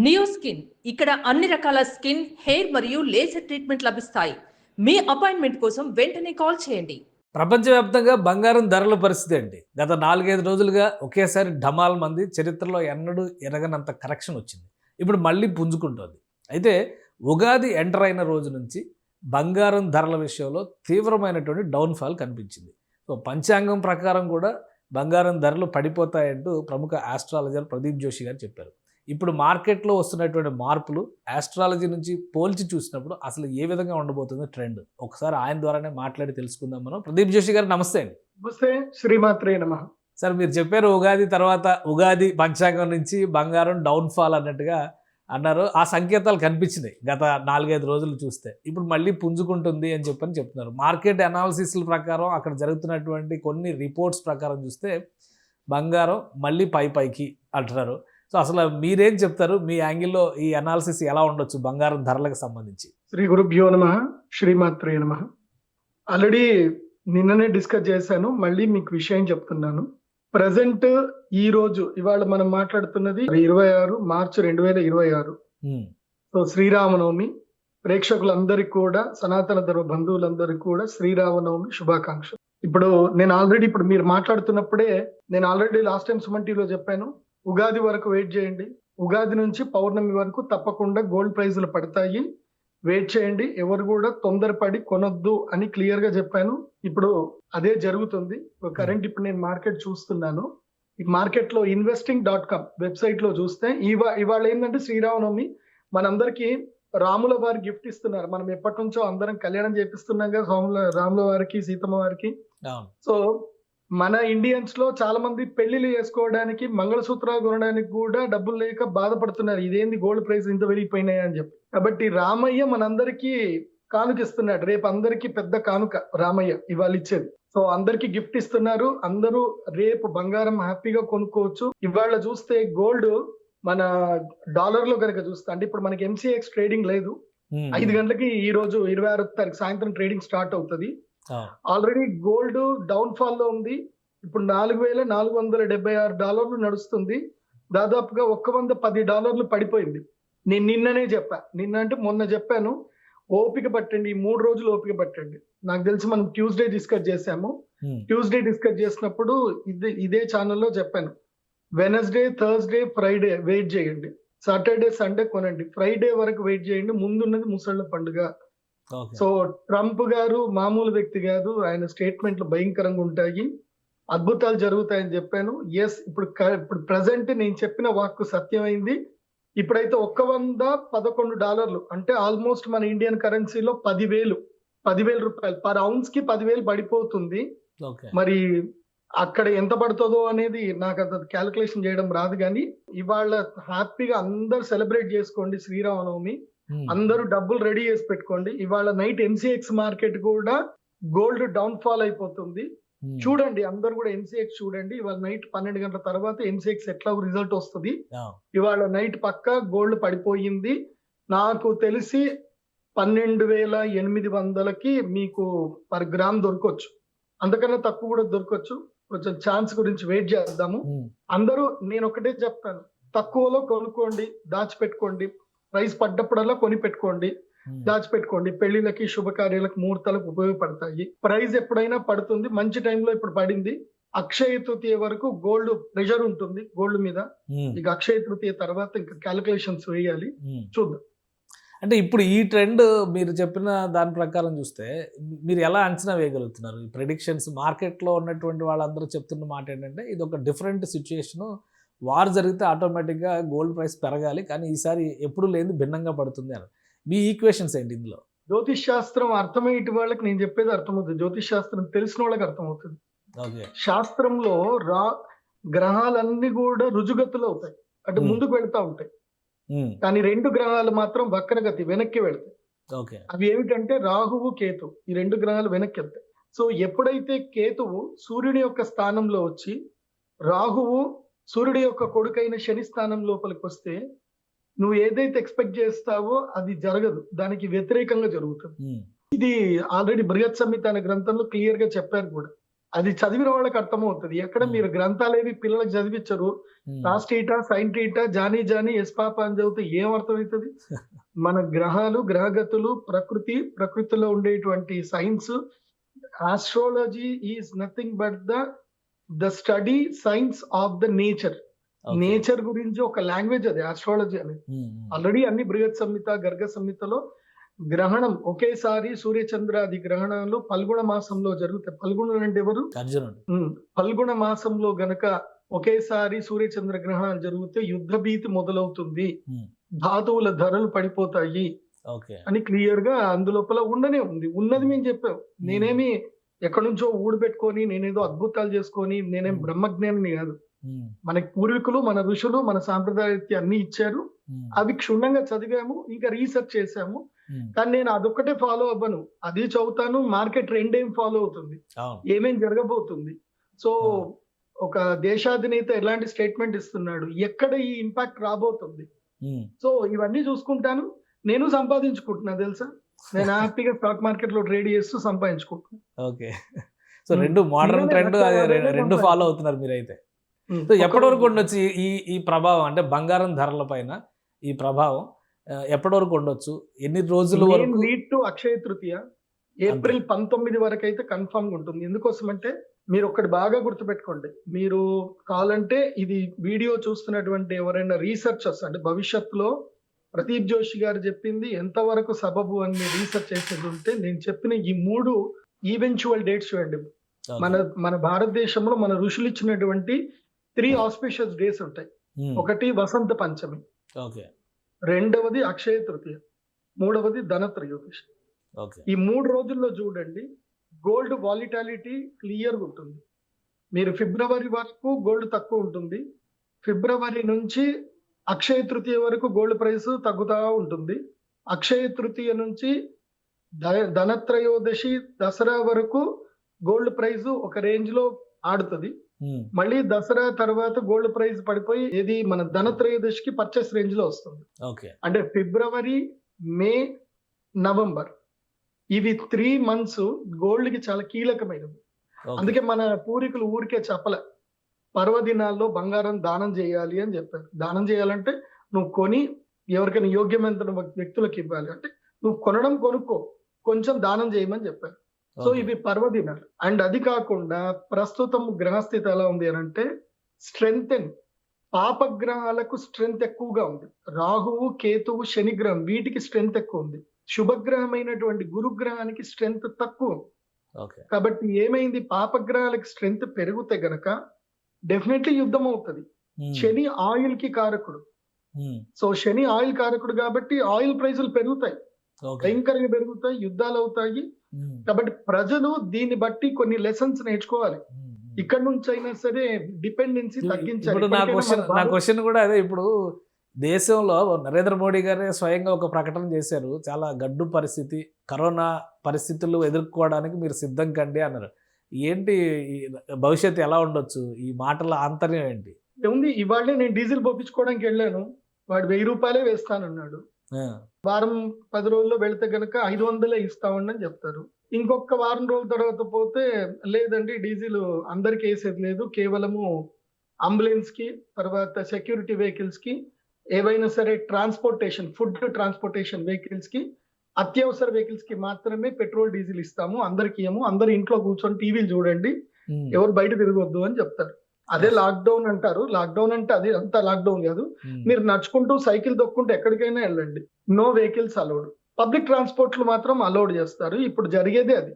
Neo skin ఇక్కడ అన్ని రకాల స్కిన్, హెయిర్ మరియు లేజర్ ట్రీట్మెంట్ లభిస్తాయి. మీ అపాయింట్మెంట్ కోసం వెంటనే కాల్ చేయండి. ప్రపంచవ్యాప్తంగా బంగారం ధరల పరిస్థితి అండి. గత 4-5 రోజులుగా ఒకేసారి ఢమాల్ మంది చరిత్రలో ఎన్నడూ ఎరగనంత కరెక్షన్ వచ్చింది. ఇప్పుడు మళ్ళీ పుంజుకుంటోంది. అయితే ఉగాది ఎంటర్ అయిన రోజు నుంచి బంగారం ధరల విషయంలో తీవ్రమైనటువంటి డౌన్ఫాల్ కనిపించింది. సో పంచాంగం ప్రకారం కూడా బంగారం ధరలు పడిపోతాయంటూ ప్రముఖ ఆస్ట్రాలజర్ ప్రదీప్ జోషి గారు చెప్పారు. ఇప్పుడు మార్కెట్లో వస్తున్నటువంటి మార్పులు ఆస్ట్రాలజీ నుంచి పోల్చి చూసినప్పుడు అసలు ఏ విధంగా ఉండబోతుందో ట్రెండ్ ఒకసారి ఆయన ద్వారానే మాట్లాడి తెలుసుకుందాం మనం. ప్రదీప్ జోషి గారు నమస్తే అండి. నమస్తే, శ్రీమాత్రే నమః. సార్ మీరు చెప్పారు ఉగాది తర్వాత ఉగాది పంచాంగం నుంచి బంగారం డౌన్ఫాల్ అన్నట్టుగా అన్నారు. ఆ సంకేతాలు కనిపించినాయి గత 4-5 రోజులు చూస్తే. ఇప్పుడు మళ్ళీ పుంజుకుంటుంది అని చెప్తున్నారు. మార్కెట్ అనాలిసిస్ల ప్రకారం అక్కడ జరుగుతున్నటువంటి కొన్ని రిపోర్ట్స్ ప్రకారం చూస్తే బంగారం మళ్ళీ పైకి అంటున్నారు. సో అసలు మీరేం చెప్తారు? మీ యాంగిల్లో ఈ అనాలిసిస్ ఎలా ఉండొచ్చు బంగారం ధరలకు సంబంధించి? శ్రీ గురుభ్యో నమః, శ్రీమాత్రే నమః. ఆల్రెడీ నిన్ననే డిస్కస్ చేశాను, మళ్ళీ మీకు విషయం చెప్తున్నాను. ప్రజెంట్ ఈ రోజు ఇవాళ మనం మాట్లాడుతున్నది 26 మార్చి 2026. సో శ్రీరామనవమి. ప్రేక్షకులందరికీ కూడా, సనాతన ధర్మ బంధువులందరికీ కూడా శ్రీరామనవమి శుభాకాంక్షలు. ఇప్పుడు మీరు మాట్లాడుతున్నప్పుడే నేను ఆల్రెడీ లాస్ట్ టైం సుమన్ టీవీలో చెప్పాను, ఉగాది వరకు వెయిట్ చేయండి, ఉగాది నుంచి పౌర్ణమి వరకు తప్పకుండా గోల్డ్ ప్రైజులు పడతాయి, వెయిట్ చేయండి, ఎవరు కూడా తొందరపడి కొనొద్దు అని క్లియర్ గా చెప్పాను. ఇప్పుడు అదే జరుగుతుంది. కరెంట్ ఇప్పుడు నేను మార్కెట్ చూస్తున్నాను. ఈ మార్కెట్ లో investing.com వెబ్సైట్ లో చూస్తే ఇవాళ ఏంటంటే శ్రీరామనవమి, మనందరికి రాముల వారి గిఫ్ట్ ఇస్తున్నారు. మనం ఎప్పటి నుంచో అందరం కళ్యాణం చేపిస్తున్నాం కదా రాముల వారికి, సీతమ్మ వారికి. సో మన ఇండియన్స్ లో చాలా మంది పెళ్లిళ్ళు చేసుకోవడానికి, మంగళసూత్రాలు కొనడానికి కూడా డబ్బులు లేక బాధపడుతున్నారు. ఇదేంది గోల్డ్ ప్రైస్ ఇంత పెరిగిపోయినాయి అని చెప్పి. కాబట్టి రామయ్య మనందరికీ కానుక ఇస్తున్నాడు. రేపు అందరికీ పెద్ద కానుక రామయ్య ఇవాళ ఇచ్చేది. సో అందరికి గిఫ్ట్ ఇస్తున్నారు. అందరూ రేపు బంగారం హ్యాపీగా కొనుక్కోవచ్చు. ఇవాళ చూస్తే గోల్డ్ మన డాలర్ లో కనుక చూస్తే, అంటే ఇప్పుడు మనకి MCX ట్రేడింగ్ లేదు. 5 గంటలకి ఈ రోజు 26వ తారీఖు సాయంత్రం ట్రేడింగ్ స్టార్ట్ అవుతుంది. ఆల్రెడీ గోల్డ్ డౌన్ ఫాల్ లో ఉంది. ఇప్పుడు $4,476 నడుస్తుంది. దాదాపుగా $110 పడిపోయింది. నేను మొన్న చెప్పాను, ఓపిక పట్టండి, ఈ 3 రోజులు ఓపిక పట్టండి. నాకు తెలిసి మనం ట్యూస్డే డిస్కస్ చేసాము. ట్యూస్డే డిస్కస్ చేసినప్పుడు ఇదే ఛానల్లో చెప్పాను, వెనస్డే, థర్స్డే, ఫ్రైడే వెయిట్ చేయండి, సాటర్డే, సండే కొనండి, ఫ్రైడే వరకు వెయిట్ చేయండి, ముందున్నది ముసళ్ళ పండుగ. సో ట్రంప్ గారు మామూలు వ్యక్తి కాదు, ఆయన స్టేట్మెంట్లు భయంకరంగా ఉంటాయి, అద్భుతాలు జరుగుతాయని చెప్పాను. ఇప్పుడు ప్రజెంట్ నేను చెప్పిన వాక్కు సత్యమైంది. ఇప్పుడైతే $111 అంటే ఆల్మోస్ట్ మన ఇండియన్ కరెన్సీలో 10,000 రూపాయలు పర్ ఔన్స్ కి 10,000 పడిపోతుంది. మరి అక్కడ ఎంత పడుతుందో అనేది నాకు అది క్యాలిక్యులేషన్ చేయడం రాదు. కానీ ఇవాళ హ్యాపీగా అందరు సెలబ్రేట్ చేసుకోండి శ్రీరామనవమి. అందరూ డబ్బులు రెడీ చేసి పెట్టుకోండి. ఇవాళ నైట్ MCX మార్కెట్ కూడా గోల్డ్ డౌన్ ఫాల్ అయిపోతుంది. చూడండి, అందరు కూడా MCX చూడండి. ఇవాళ నైట్ 12 గంటల తర్వాత MCX ఎట్లా రిజల్ట్ వస్తుంది. ఇవాళ నైట్ పక్కా గోల్డ్ పడిపోయింది. నాకు తెలిసి 12,800కి మీకు పర్ గ్రామ్ దొరకవచ్చు, అంతకన్నా తక్కువ కూడా దొరకవచ్చు. కొంచెం ఛాన్స్ గురించి వెయిట్ చేద్దాము. అందరూ నేను ఒకటే చెప్తాను, తక్కువలో కొనుక్కోండి, దాచిపెట్టుకోండి. ప్రైస్ పడ్డప్పుడల్లా కొని పెట్టుకోండి, దాచిపెట్టుకోండి. పెళ్లిళ్ళకి, శుభకార్యాలకు, ముహూర్తాలకు ఉపయోగపడతాయి. ప్రైస్ ఎప్పుడైనా పడుతుంది, మంచి టైంలో ఇప్పుడు పడింది. అక్షయ తృతీయ వరకు గోల్డ్ ప్రెషర్ ఉంటుంది గోల్డ్ మీద. ఇక అక్షయ తృతీయ తర్వాత ఇంకా క్యాలిక్యులేషన్స్ వేయాలి, చూద్దాం. అంటే ఇప్పుడు ఈ ట్రెండ్ మీరు చెప్పిన దాని ప్రకారం చూస్తే మీరు ఎలా అంచనా వేయగలుగుతున్నారు? ఈ ప్రెడిక్షన్స్ మార్కెట్లో ఉన్నటువంటి వాళ్ళందరూ చెప్తున్న మాట ఏంటంటే, ఇది ఒక డిఫరెంట్ సిచ్యుయేషను, వార్ జరిగితే ఆటోమేటిక్గా గోల్డ్ ప్రైస్ పెరగాలి, కానీ ఈసారి ఎప్పుడు లేని భిన్నంగా పడుతుంది అని. మీ ఈక్వేషన్స్ ఏంటి ఇందులో? జ్యోతిష్ శాస్త్రం అర్థమయ్యే వాళ్ళకి నేను చెప్పేది అర్థమవుతుంది, జ్యోతిష్ శాస్త్రం తెలిసిన వాళ్ళకి అర్థమవుతుంది. శాస్త్రంలో గ్రహాలన్నీ కూడా రుజుగతులు అవుతాయి, అంటే ముందుకు వెళ్తా ఉంటాయి. కానీ 2 గ్రహాలు మాత్రం వక్రగతి, వెనక్కి వెళ్తాయి. అవి ఏమిటంటే రాహువు, కేతు. ఈ 2 గ్రహాలు వెనక్కి వెళ్తాయి. సో ఎప్పుడైతే కేతువు సూర్యుని యొక్క స్థానంలో వచ్చి, రాహువు సూర్యుడి యొక్క కొడుకైన శని స్థానం లోపలికి వస్తే, నువ్వు ఏదైతే ఎక్స్పెక్ట్ చేస్తావో అది జరగదు, దానికి వ్యతిరేకంగా జరుగుతుంది. ఇది ఆల్రెడీ బృహత్ సంహిత అనే గ్రంథంలో క్లియర్ గా చెప్పారు కూడా. అది చదివిన వాళ్ళకి అర్థమవుతది. ఎక్కడ మీరు గ్రంథాలేవి పిల్లలకు చదివించరు. Cos theta, sine theta, Johnny Johnny, yes papa అని చదివితే ఏం అర్థమవుతది? మన గ్రహాలు, గ్రహగతులు, ప్రకృతిలో ఉండేటువంటి science, astrology is nothing but the study science of the nature. Nature గురించి ఒక లాంగ్వేజ్ అది ఆస్ట్రాలజీ అనేది. ఆల్రెడీ అన్ని బృహత్ సంహిత, గర్గ సంహితలో గ్రహణం ఒకేసారి సూర్యచంద్రాది గ్రహణాలు ఫల్గుణ మాసంలో జరుగుతాయి. ఫల్గుణుడు అంటే ఎవరు? అర్జునుడు. ఫల్గుణ మాసంలో గనక ఒకేసారి సూర్యచంద్ర గ్రహణాలు జరిగితే యుద్ధ భీతి మొదలవుతుంది, ధాతువుల ధరలు పడిపోతాయి అని క్లియర్ గా అందులోపల ఉండనే ఉంది. ఉన్నది మేము చెప్పాం. నేనేమి ఎక్కడి నుంచో ఊడిపెట్టుకొని నేనేదో అద్భుతాలు చేసుకొని నేనేం బ్రహ్మజ్ఞాని కాదు. మనకి పూర్వీకులు, మన ఋషులు, మన సాంప్రదాయ అన్ని ఇచ్చారు. అవి క్షుణ్ణంగా చదివాము, ఇంకా రీసెర్చ్ చేసాము. కానీ నేను అదొక్కటే ఫాలో అవ్వను, అది చదువుతాను. మార్కెట్ ట్రెండ్ ఏం ఫాలో అవుతుంది, ఏమేం జరగబోతుంది. సో ఒక దేశాధినేత ఎలాంటి స్టేట్మెంట్ ఇస్తున్నాడు, ఎక్కడ ఈ ఇంపాక్ట్ రాబోతుంది. సో ఇవన్నీ చూసుకుంటాను. నేను సంపాదించుకుంటున్నా తెలుసా. నేను హ్యాపీగా స్టాక్ మార్కెట్ లో ట్రేడ్ చేస్తూ సంపాదించుకుంటున్నా. ఓకే. సో రెండు మోడర్న్ ట్రెండ్ రెండు ఫాలో అవుతున్నారు మీరైతే. సో ఎప్పటి వరకు ఉండొచ్చు ఈ ప్రభావం, అంటే బంగారం ధరల పైన ఈ ప్రభావం ఎప్పటి వరకు ఉండొచ్చు? ఎన్ని రోజుల వరకు? Lead to Akshaya Tritiya April 19 వరకు అయితే కన్ఫర్మ్ గా ఉంటుంది. ఎందుకోసం అంటే మీరు ఒకటి బాగా గుర్తుపెట్టుకోండి. మీరు కావాలంటే ఇది వీడియో చూస్తున్నటువంటి ఎవరైనా రీసెర్చర్స్, అంటే భవిష్యత్తులో ప్రదీప్ జోషి గారు చెప్పింది ఎంతవరకు సబబు అని రీసెర్చ్ చేసేది ఉంటే, నేను చెప్పిన ఈ 3 ఈవెన్చువల్ డేట్స్ చూడండి. మన భారతదేశంలో మన ఋషులు ఇచ్చినటువంటి 3 ఆస్పిషియస్ డేస్ ఉంటాయి. ఒకటి వసంత పంచమి, రెండవది అక్షయ తృతీయ, మూడవది ధనత్రయోదశి. ఈ 3 రోజుల్లో చూడండి గోల్డ్ వాలిటాలిటీ క్లియర్ గా ఉంటుంది. మీరు ఫిబ్రవరి వరకు గోల్డ్ తక్కువ ఉంటుంది. ఫిబ్రవరి నుంచి అక్షయ తృతీయ వరకు గోల్డ్ ప్రైస్ తగ్గుతా ఉంటుంది. అక్షయ తృతీయ నుంచి ధనత్రయోదశి, దసరా వరకు గోల్డ్ ప్రైస్ ఒక రేంజ్ లో ఆడుతుంది. మళ్ళీ దసరా తర్వాత గోల్డ్ ప్రైస్ పడిపోయి ఇది మన ధనత్రయోదశికి పర్చేస్ రేంజ్ లో వస్తుంది. అంటే ఫిబ్రవరి, మే, నవంబర్ ఇవి 3 months గోల్డ్ కి చాలా కీలకమైనవి. అందుకే మన పూర్వీకులు ఊరికే చెప్పలే, పర్వదినాల్లో బంగారం దానం చేయాలి అని చెప్పారు. దానం చేయాలంటే నువ్వు కొని ఎవరికైనా యోగ్యమైన వ్యక్తులకు ఇవ్వాలి. అంటే నువ్వు కొనుక్కో, కొంచెం దానం చేయమని చెప్పారు. సో ఇవి పర్వదినాలు. అండ్ అది కాకుండా ప్రస్తుతం గ్రహస్థితి ఎలా ఉంది అని అంటే స్ట్రెంగ్తెన్, పాపగ్రహాలకు స్ట్రెంగ్త్ ఎక్కువగా ఉంది. రాహువు, కేతువు, శనిగ్రహం వీటికి స్ట్రెంగ్త్ ఎక్కువ ఉంది. శుభగ్రహమైనటువంటి గురుగ్రహానికి స్ట్రెంగ్త్ తక్కువ. కాబట్టి ఏమైంది, పాపగ్రహాలకి స్ట్రెంగ్త్ పెరిగితే గనక డెఫినెట్లీ యుద్ధం అవుతుంది. శని ఆయిల్ కి కారకుడు. సో శని ఆయిల్ కారకుడు కాబట్టి ఆయిల్ ప్రైజులు పెరుగుతాయి, భయంకరంగా పెరుగుతాయి, యుద్ధాలు అవుతాయి. కాబట్టి ప్రజలు దీన్ని బట్టి కొన్ని లెసన్స్ నేర్చుకోవాలి. ఇక్కడ నుంచి అయినా సరే డిపెండెన్సీ తగ్గించాలి. నా క్వశ్చన్ కూడా అదే. ఇప్పుడు దేశంలో నరేంద్ర మోడీ గారే స్వయంగా ఒక ప్రకటన చేశారు, చాలా గడ్డు పరిస్థితి, కరోనా పరిస్థితులు ఎదుర్కోవడానికి మీరు సిద్ధం కండి అన్నారు. ఏంటి భవిష్యత్తు ఎలా ఉండొచ్చు? ఈ మాటల ఆంతర్యం ఏంటి? ఏముంది, ఇవాళే నేను డీజిల్ పోపించుకోవడానికి వెళ్ళాను, వాడు 1000 రూపాయలే వేస్తానన్నాడు. వారం 10 రోజుల్లో వెళితే గనక 500 ఇస్తామండి అని చెప్తారు. ఇంకొక వారం రోజుల తర్వాత పోతే లేదండి డీజిల్ అందరికి వేసేది లేదు, కేవలము అంబులెన్స్ కి, తర్వాత సెక్యూరిటీ వెహికల్స్ కి, ఏవైనా సరే ట్రాన్స్పోర్టేషన్, ఫుడ్ ట్రాన్స్పోర్టేషన్ వెహికల్స్ కి, అత్యవసర వెహికల్స్ కి మాత్రమే పెట్రోల్ డీజిల్ ఇస్తాము, అందరికి ఏమో అందరు ఇంట్లో కూర్చొని టీవీలు చూడండి, ఎవరు బయట తిరగొద్దు అని చెప్తారు. అదే లాక్డౌన్ అంటారు. లాక్డౌన్ అంటే అది అంతా లాక్డౌన్ కాదు. మీరు నడుచుకుంటూ సైకిల్ దొక్కుంటూ ఎక్కడికైనా వెళ్ళండి, నో వెహికల్స్ అలౌడ్. పబ్లిక్ ట్రాన్స్పోర్ట్లు మాత్రం అలౌడ్ చేస్తారు. ఇప్పుడు జరిగేదే అది.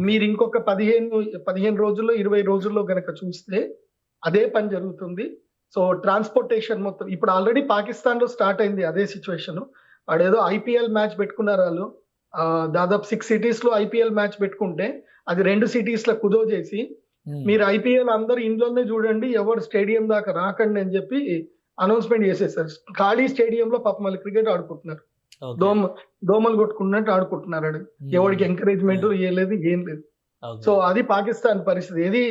మీరు ఇంకొక 15 రోజుల్లో 20 రోజుల్లో గనక చూస్తే అదే పని జరుగుతుంది. సో ట్రాన్స్పోర్టేషన్ మొత్తం ఇప్పుడు ఆల్రెడీ పాకిస్తాన్ లో స్టార్ట్ అయింది అదే సిచ్యువేషన్. వాడేదో ఐపీఎల్ మ్యాచ్ పెట్టుకున్నారు వాళ్ళు, దాదాపు 6 cities లో ఐపీఎల్ మ్యాచ్ పెట్టుకుంటే అది 2 cities లో కుదో చేసి మీరు ఐపీఎల్ అందరు ఇంట్లోనే చూడండి, ఎవరు స్టేడియం దాకా రాకండి అని చెప్పి అనౌన్స్మెంట్ చేసేసారు. ఖాళీ స్టేడియంలో పాపం మళ్ళీ క్రికెట్ ఆడుకుంటున్నారు, దోమలు కొట్టుకున్నట్టు ఆడుకుంటున్నారు. ఎవరికి ఎంకరేజ్మెంట్ ఏం లేదు. సో అది పాకిస్తాన్ పరిస్థితి. ఏది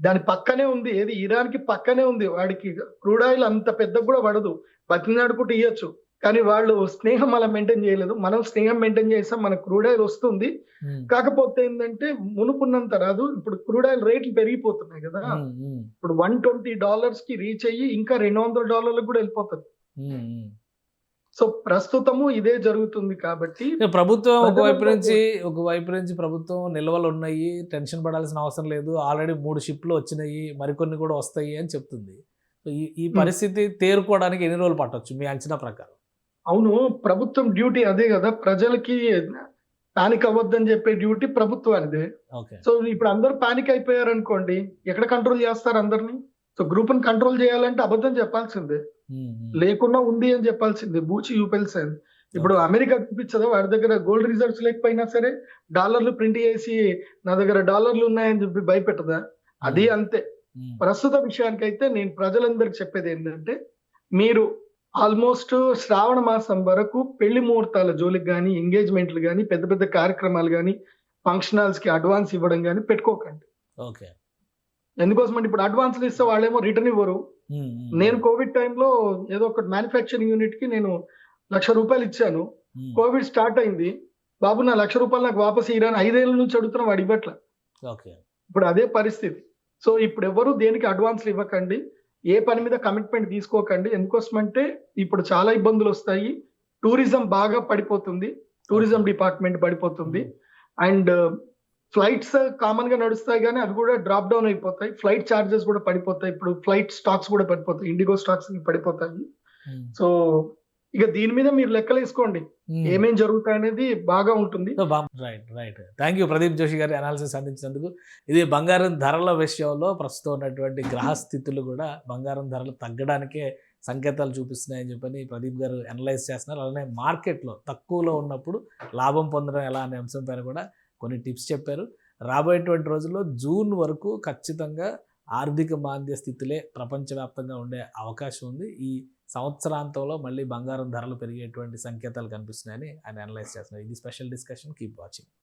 దాని పక్కనే ఉంది, ఏది ఇరాన్ కి పక్కనే ఉంది. వాడికి క్రూడ్ ఆయిల్ అంత పెద్ద కూడా పడదు, బతినాడుకుంటూ ఇయ్యొచ్చు. కానీ వాళ్ళు స్నేహం అలా మెయింటైన్ చేయలేదు. మనం స్నేహం మెయింటైన్ చేసాం. మనకు క్రూడ్ ఆయిల్ వస్తుంది. ఉమ్, కాకపోతే ఏందంటే మునుపున్నంత రాదు. ఇప్పుడు క్రూడ్ ఆయిల్ రేట్లు పెరిగిపోతున్నాయి కదా! ఉమ్, ఉమ్, ఇప్పుడు $120కి రీచ్ అయ్యి ఇంకా $200 కూడా వెళ్ళిపోతది. ఉమ్, ఉమ్. సో ప్రస్తుతము ఇదే జరుగుతుంది కాబట్టి ఇక ప్రభుత్వం ప్రజలందరూ ఒకవైపు నుంచి ప్రభుత్వం నిల్వలు ఉన్నాయి, టెన్షన్ పడాల్సిన అవసరం లేదు, ఆల్రెడీ 3 షిప్లు వచ్చినాయి, మరికొన్ని కూడా వస్తాయి అని చెప్తుంది. సో ఈ హ్మ్. పరిస్థితి తేరుకోవడానికి ఎన్ని రోజులు పట్టొచ్చు మీ అంచనా ప్రకారం? అవును. ప్రభుత్వం డ్యూటీ అదే గదా! ప్రజలకి పానిక్ అవ్వద్దని చెప్పే డ్యూటీ ప్రభుత్వానిదే. ఓకే. సో ఇప్పుడు అందరూ పానిక్ అయిపోయారనుకోండి, ఎక్కడ కంట్రోల్ చేస్తారు అందరిని? సో గ్రూప్‌ని కంట్రోల్ చేయాలంటే అబద్ధం చెప్పాల్సిందే. ఉమ్, ఉమ్. లేకున్నా ఉంది అని చెప్పాల్సిందే. బూచి చూపెల్సింది. ఇప్పుడు అమెరికా చూపించదా వాడి దగ్గర గోల్డ్ రిజర్వ్స్ లేకపోయినా సరే డాలర్లు ప్రింట్ చేసి నా దగ్గర డాలర్లు ఉన్నాయని చెప్పి భయపెట్టదా? అది అంతే. ఉమ్, ప్రస్తుత విషయానికైతే నేను ప్రజలందరికి చెప్పేది ఏంటంటే, మీరు ఆల్మోస్ట్ శ్రావణ మాసం వరకు పెళ్లి ముహూర్తాల జోలికి గాని, ఎంగేజ్‌మెంట్‌లు గాని, పెద్ద పెద్ద కార్యక్రమాలు గాని, ఫంక్షన్ హాల్స్‌కి అడ్వాన్స్ ఇవ్వడం గాని పెట్టుకోకండి. ఓకే. ఎందుకోసమంటే ఇప్పుడు అడ్వాన్స్‌లు ఇస్తే వాళ్ళేమో రిటర్న్ ఇవ్వరు. ఉమ్, ఉమ్, నేను కోవిడ్ టైంలో ఏదో ఒక మ్యానుఫ్యాక్చరింగ్ యూనిట్‌కి నేను రూ. 1,00,000 ఇచ్చాను. ఉమ్. కోవిడ్ స్టార్ట్ అయింది. బాబు నా రూ. 1,00,000 నాకు వాపస్ ఇయ్యరా అని 5 ఏళ్ల నుంచి అడుగుతున్నా వాడు ఇవ్వట్ల. ఓకే. ఇప్పుడు అదే పరిస్థితి. సో ఇప్పుడు ఎవరు దేనికి అడ్వాన్స్‌లు ఇవ్వకండి. ఏ పని మీద కమిట్మెంట్ తీసుకోకండి. ఎందుకోసమంటే ఇప్పుడు చాలా ఇబ్బందులొస్తాయి. టూరిజం బాగా పడిపోతుంది. Tourism okay. డిపార్ట్‌మెంట్ పడిపోతుంది. ఉమ్, అండ్ ఫ్లైట్స్ కామన్‌గా నడుస్తాయి గానీ అవి కూడా డ్రాప్ డౌన్ అయిపోతాయి. ఫ్లైట్ చార్జెస్ కూడా పడిపోతాయి. ఇప్పుడు ఫ్లైట్ స్టాక్స్ కూడా పడిపోతాయి. ఇండిగో స్టాక్స్ పడిపోతాయి. ఉమ్, సో ఇక దీని మీద మీరు లెక్కలేసుకోండి. ఉమ్. ఏమేం జరుగుతాయనేది బాగా ఉంటుంది. So right. Thank you Pradeep Joshi గారి అనాలిసిస్ అందించినందుకు. ఇది బంగారం ధరల విషయంలో ప్రస్తుతం ఉన్నటువంటి గ్రహస్థితులు కూడా బంగారం ధరలు తగ్గడానికే సంకేతాలు చూపిస్తున్నాయని చెప్పని ప్రదీప్ గారు అనలైజ్ చేస్తున్నారు. అలానే మార్కెట్లో తక్కువలో ఉన్నప్పుడు లాభం పొందడం ఎలా అనే అంశం పైన కూడా కొన్ని టిప్స్ చెప్పారు. రాబోయేటువంటి రోజుల్లో జూన్ వరకు ఖచ్చితంగా ఆర్థిక మాంద్య స్థితులే ప్రపంచవ్యాప్తంగా ఉండే అవకాశం ఉంది. ఈ సంవత్సరాంతంలో మళ్ళీ బంగారం ధరలు పెరిగేటువంటి సంకేతాలు కనిపిస్తున్నాయని ఆయన అనలైజ్ చేస్తున్నారు. ఇది స్పెషల్ డిస్కషన్. Keep watching.